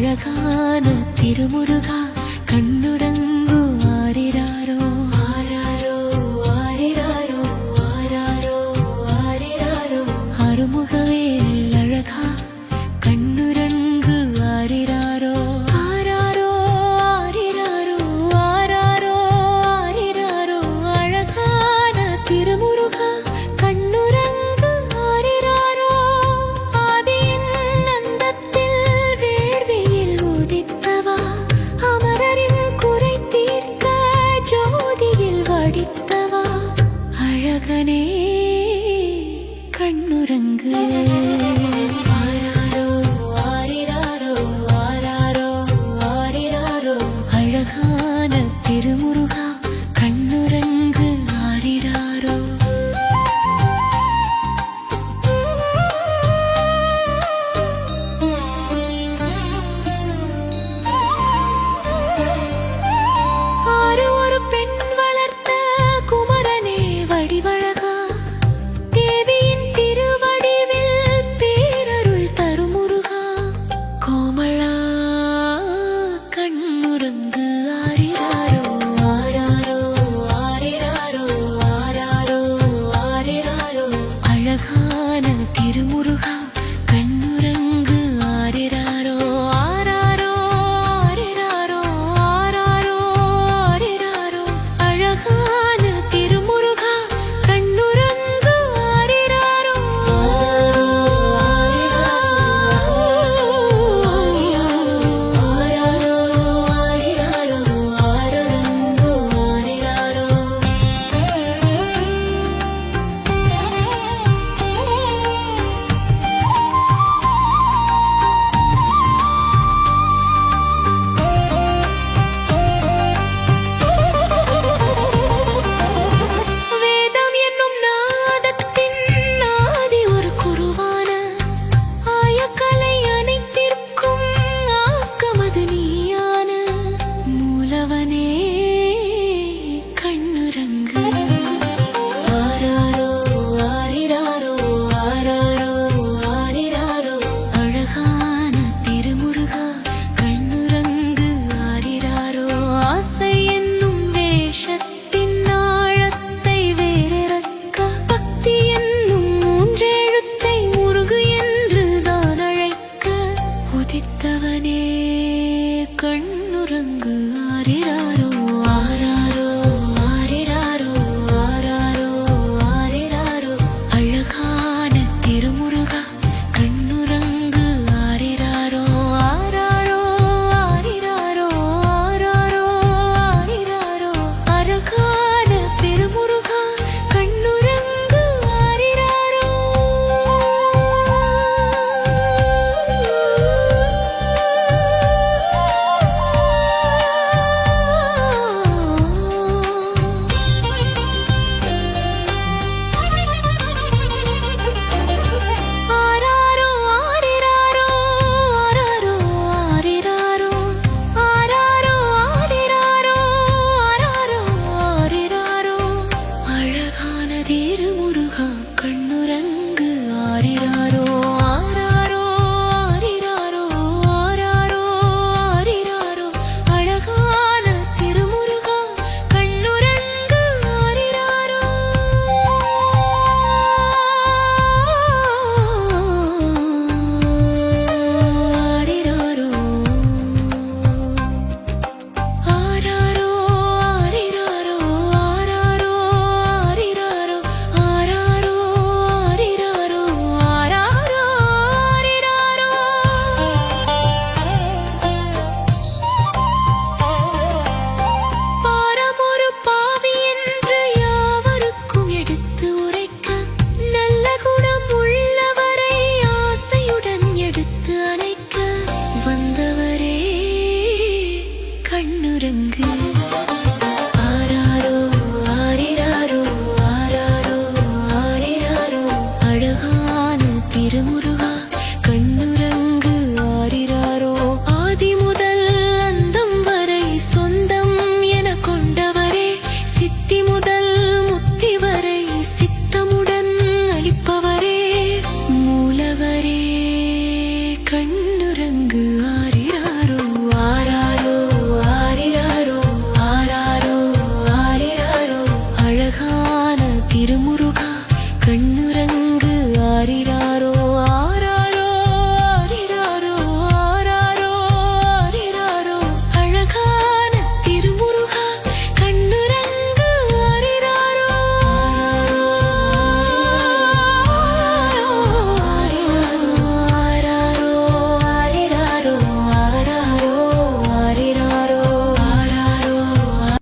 அழகான திருமுருகா கண்ணுடங்கு ஆரிராரோ ஆராரோ ஆரிராரோ ஆராரோ ஆரிராரோ அருமுகவேல் அழகா கண்ணுரங்கு ஆரிராரோ ஆராரோ ஆரிராரோ ஆராரோ ஆரிராரோ அழகான திருமுருகா கண்ணுரங்கு ஆரிராரோ ஆதியின் அந்தத்தில் வேள்வியில் உதித்தவா அமரரின் குறை தீர்க்க ஜோதியில் வடித்தவா அழகனே கண்ணுரங்கு ஆராரோ ஆரிராரோ ஆராரோ ஆரிராரோ அழகான திருமுருகா கண்ணுரங்கு ஆரிராரோ ஆறு ஒரு பெண் வளர்த்த குமரனே வடிவழகா தேவியின் திருவடிவில் பேரருள் தருமுருகா கோமளா கண்ணுரங்கு ஆரிராரோ ஆராரோ ஆரிராரோ ஆராரோ ஆரிராரோ அழகான திருமுருகா கண்ணுரங்கு ஆரிராரோ ஆராரோ ஆரிராரோ ஆராரோ ஆரிராரோ அழகான திருமுருகா கண்ணுரங்கு ஆரிராரோ வேதம் என்னும் நாதத்தின் ஆதி ஒரு குருவான ஆயக்கலை அனைத்திற்கும் ஆக்கமது நீயான மூலவனே கண்ணுரங்கு ஆராரோ ஆரிராரோ ஆராரோ ஆரிராரோ அழகான திருமுருகா கண்ணுரங்கு ஆரிராரோ ஆசை என்னும் வேஷத்தின் ஆழத்தை வேறிறக்க பக்தி என்னும் மூன்றெழுத்தை முருகு என்று தான் அழைக்க உதித்தவனே கண்ணுரங்கு ஆரிராரோ ஆராரோ ஆரிராரோ ஆராரோ ஆரிராரோ அழகான திருமுருகா கண்ணுரங்கு ஆரிராரோ ஆராரோ ஆரிராரோ ஆராரோ ஆரிராரோ அழகான திருமுருகா கண்ணுரங்கு ஆரிராரோ ஆராரோ ஆரிராரோ ஆராரோ ஆரிராரோ ஆராரோ ஆரிராரோ ஆராரோ ஆரிராரோ அழகான திருமுருகா கண்ணுரங்கு ஆரிராரோ ஆராரோ ஆரிராரோ ஆராரோ ஆரிராரோ அழகான திருமுருகா கண்ணுரங்கு ஆரிராரோ ஆரிராரோ ஆராரோ ஆரிராரோ ஆராரோ ஆரிராரோ ஆராரோ ஆரிராரோ ஆராரோ ஆரிராரோ பாரமொரு பாவி என்று யாவருக்கும் எடுத்து உரைக்க நல்ல குணம் உள்ளவரை ஆசையுடன் எடுத்து அணைக்க வந்தவரே கண்ணுரங்கு ஆராரோ ஆரிராரோ ஆராரோ ஆரிராரோ அழகான திருமுருகா கண்ணுரங்கு ஆரிராரோ ஆதி முதல் அந்தம் வரை சொந்தம் என கொண்டவரே சித்தி முதல் முத்தி வரை சித்தமுடன் அளிப்பவரே மூலவரே கண்ணுரங்கு ஆரிராரோ கண்ணுற